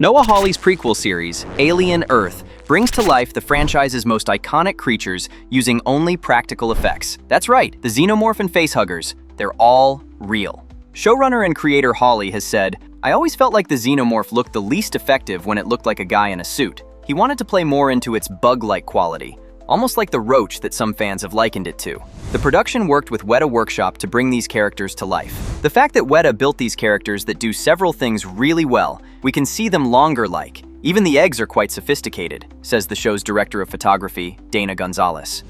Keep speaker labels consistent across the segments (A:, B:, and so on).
A: Noah Hawley's prequel series, Alien Earth, brings to life the franchise's most iconic creatures using only practical effects. That's right, the Xenomorph and facehuggers, they're all real. Showrunner and creator Hawley has said, "I always felt like the Xenomorph looked the least effective when it looked like a guy in a suit. He wanted to play more into its bug-like quality, almost like the roach that some fans have likened it to." The production worked with Wētā Workshop to bring these characters to life. The fact that Wētā built these characters that do several things really well, we can see them longer-like. Even the eggs are quite sophisticated, says the show's director of photography, Dana Gonzalez.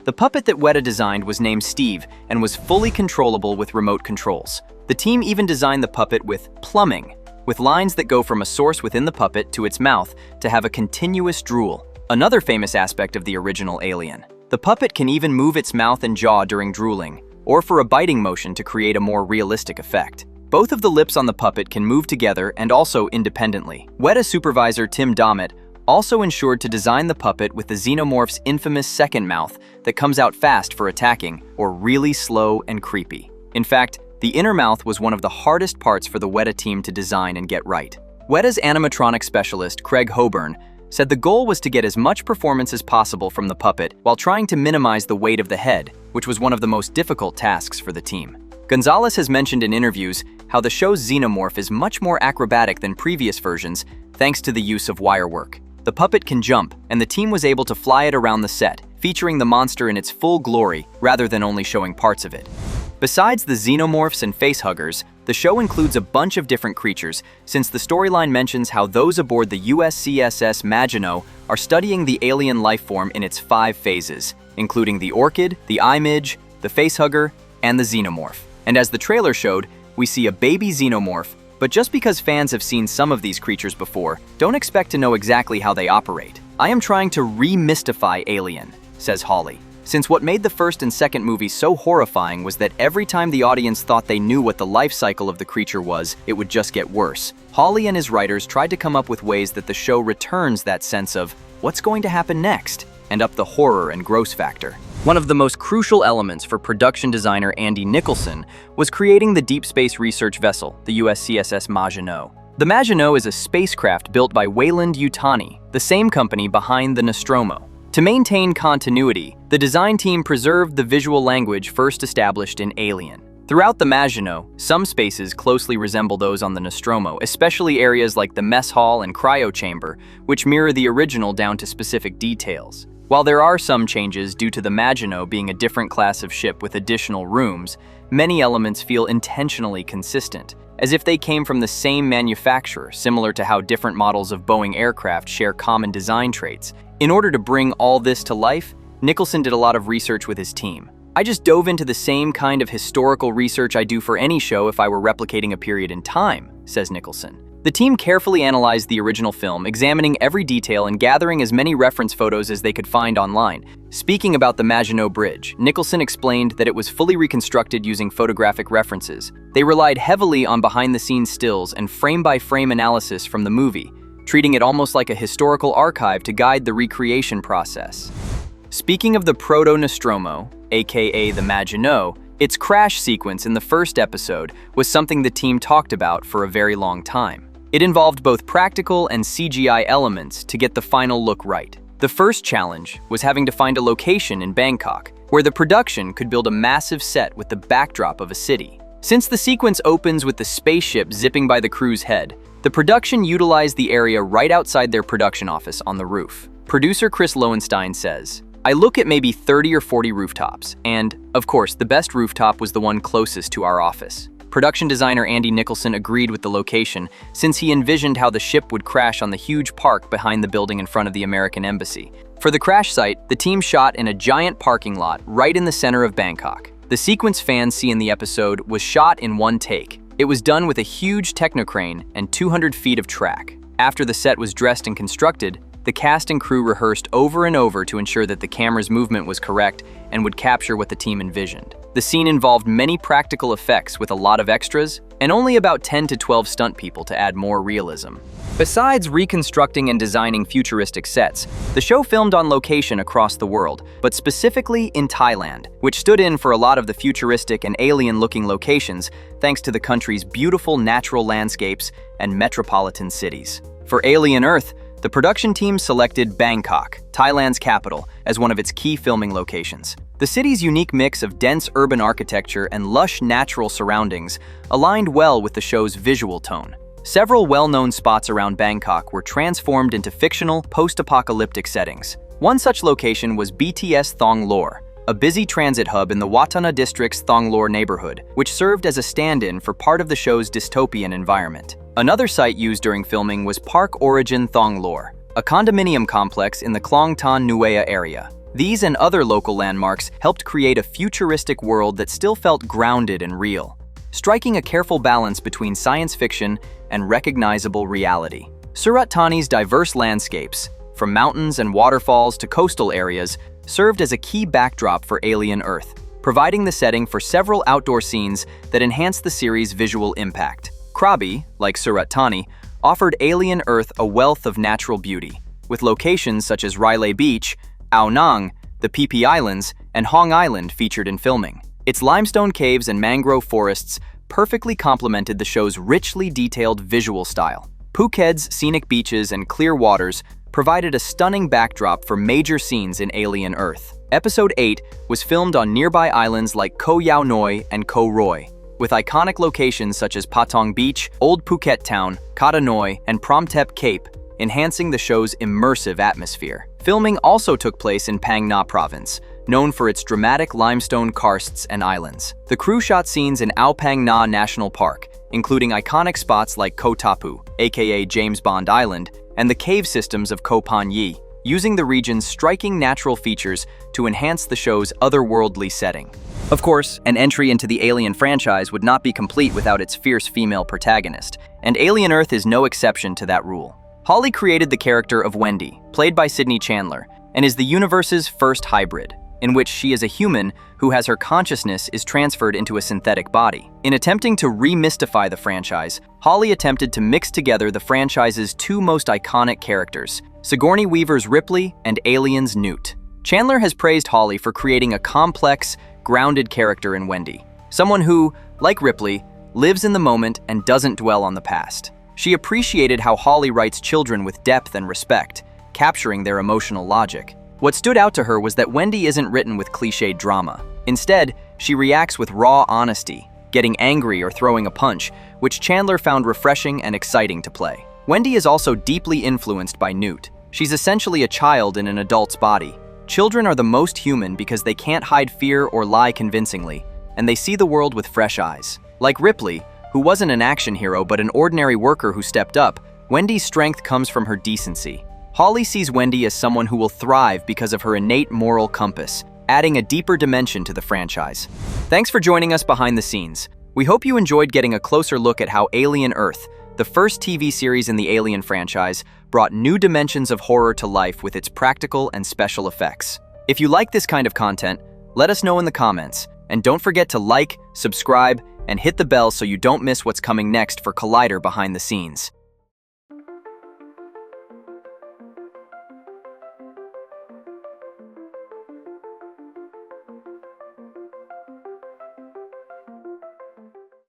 A: The puppet that Wētā designed was named Steve and was fully controllable with remote controls. The team even designed the puppet with plumbing, with lines that go from a source within the puppet to its mouth to have a continuous drool. Another famous aspect of the original Alien. The puppet can even move its mouth and jaw during drooling, or for a biting motion to create a more realistic effect. Both of the lips on the puppet can move together and also independently. Wētā supervisor Tim Dommett also ensured to design the puppet with the Xenomorph's infamous second mouth that comes out fast for attacking or really slow and creepy. In fact, the inner mouth was one of the hardest parts for the Wētā team to design and get right. Wētā's animatronic specialist, Craig Hoburn, said the goal was to get as much performance as possible from the puppet while trying to minimize the weight of the head, which was one of the most difficult tasks for the team. Gonzalez has mentioned in interviews how the show's Xenomorph is much more acrobatic than previous versions thanks to the use of wirework. The puppet can jump, and the team was able to fly it around the set, featuring the monster in its full glory rather than only showing parts of it. Besides the Xenomorphs and facehuggers, the show includes a bunch of different creatures, since the storyline mentions how those aboard the USCSS Maginot are studying the alien lifeform in its 5 phases, including the orchid, the image, the facehugger, and the Xenomorph. And as the trailer showed, we see a baby Xenomorph, but just because fans have seen some of these creatures before, don't expect to know exactly how they operate. "I am trying to re-mystify Alien," says Hawley. Since what made the first and second movies so horrifying was that every time the audience thought they knew what the life cycle of the creature was, it would just get worse. Hawley and his writers tried to come up with ways that the show returns that sense of, what's going to happen next? And up the horror and gross factor. One of the most crucial elements for production designer Andy Nicholson was creating the deep space research vessel, the USCSS Maginot. The Maginot is a spacecraft built by Weyland-Yutani, the same company behind the Nostromo. To maintain continuity, the design team preserved the visual language first established in Alien. Throughout the Maginot, some spaces closely resemble those on the Nostromo, especially areas like the mess hall and cryo chamber, which mirror the original down to specific details. While there are some changes due to the Maginot being a different class of ship with additional rooms, many elements feel intentionally consistent, as if they came from the same manufacturer, similar to how different models of Boeing aircraft share common design traits. In order to bring all this to life, Nicholson did a lot of research with his team. "I just dove into the same kind of historical research I do for any show if I were replicating a period in time," says Nicholson. The team carefully analyzed the original film, examining every detail and gathering as many reference photos as they could find online. Speaking about the Maginot Bridge, Nicholson explained that it was fully reconstructed using photographic references. They relied heavily on behind-the-scenes stills and frame-by-frame analysis from the movie, treating it almost like a historical archive to guide the recreation process. Speaking of the proto-Nostromo, aka the Maginot, its crash sequence in the first episode was something the team talked about for a very long time. It involved both practical and CGI elements to get the final look right. The first challenge was having to find a location in Bangkok, where the production could build a massive set with the backdrop of a city. Since the sequence opens with the spaceship zipping by the crew's head, the production utilized the area right outside their production office on the roof. Producer Chris Lowenstein says, "I look at maybe 30 or 40 rooftops, and, of course, the best rooftop was the one closest to our office." Production designer Andy Nicholson agreed with the location since he envisioned how the ship would crash on the huge park behind the building in front of the American embassy. For the crash site, the team shot in a giant parking lot right in the center of Bangkok. The sequence fans see in the episode was shot in one take. It was done with a huge technocrane and 200 feet of track. After the set was dressed and constructed, the cast and crew rehearsed over and over to ensure that the camera's movement was correct and would capture what the team envisioned. The scene involved many practical effects with a lot of extras, and only about 10 to 12 stunt people to add more realism. Besides reconstructing and designing futuristic sets, the show filmed on location across the world, but specifically in Thailand, which stood in for a lot of the futuristic and alien-looking locations thanks to the country's beautiful natural landscapes and metropolitan cities. For Alien Earth, the production team selected Bangkok, Thailand's capital, as one of its key filming locations. The city's unique mix of dense urban architecture and lush natural surroundings aligned well with the show's visual tone. Several well-known spots around Bangkok were transformed into fictional, post-apocalyptic settings. One such location was BTS Thong Lor, a busy transit hub in the Watana district's Thong Lor neighborhood, which served as a stand-in for part of the show's dystopian environment. Another site used during filming was Park Origin Thong Lor, a condominium complex in the Klong Ton Nuea area. These and other local landmarks helped create a futuristic world that still felt grounded and real, striking a careful balance between science fiction and recognizable reality. Surat Thani's diverse landscapes, from mountains and waterfalls to coastal areas, served as a key backdrop for Alien Earth, providing the setting for several outdoor scenes that enhanced the series' visual impact. Krabi, like Surat Thani, offered Alien Earth a wealth of natural beauty, with locations such as Railay Beach, Ao Nang, the Phi Phi Islands, and Hong Island featured in filming. Its limestone caves and mangrove forests perfectly complemented the show's richly detailed visual style. Phuket's scenic beaches and clear waters provided a stunning backdrop for major scenes in Alien Earth. Episode 8 was filmed on nearby islands like Koh Yao Noi and Koh Roi, with iconic locations such as Patong Beach, Old Phuket Town, Kata Noi, and Promtep Cape, enhancing the show's immersive atmosphere. Filming also took place in Phang Nga Province, known for its dramatic limestone karsts and islands. The crew shot scenes in Ao Phang Nga National Park, including iconic spots like Koh Tapu, aka James Bond Island, and the cave systems of Koh Pan Yi, using the region's striking natural features to enhance the show's otherworldly setting. Of course, an entry into the Alien franchise would not be complete without its fierce female protagonist, and Alien Earth is no exception to that rule. Hawley created the character of Wendy, played by Sydney Chandler, and is the universe's first hybrid, in which she is a human who has her consciousness is transferred into a synthetic body. In attempting to re-mystify the franchise, Hawley attempted to mix together the franchise's two most iconic characters, Sigourney Weaver's Ripley and Alien's Newt. Chandler has praised Hawley for creating a complex, grounded character in Wendy, someone who, like Ripley, lives in the moment and doesn't dwell on the past. She appreciated how Hawley writes children with depth and respect, capturing their emotional logic. What stood out to her was that Wendy isn't written with cliched drama. Instead, she reacts with raw honesty, getting angry or throwing a punch, which Chandler found refreshing and exciting to play. Wendy is also deeply influenced by Newt. She's essentially a child in an adult's body. Children are the most human because they can't hide fear or lie convincingly, and they see the world with fresh eyes. Like Ripley, who wasn't an action hero but an ordinary worker who stepped up, Wendy's strength comes from her decency. Hawley sees Wendy as someone who will thrive because of her innate moral compass, adding a deeper dimension to the franchise. Thanks for joining us behind the scenes. We hope you enjoyed getting a closer look at how Alien Earth, the first TV series in the Alien franchise, brought new dimensions of horror to life with its practical and special effects. If you like this kind of content, let us know in the comments, and don't forget to like, subscribe, and hit the bell so you don't miss what's coming next for Collider Behind the Scenes.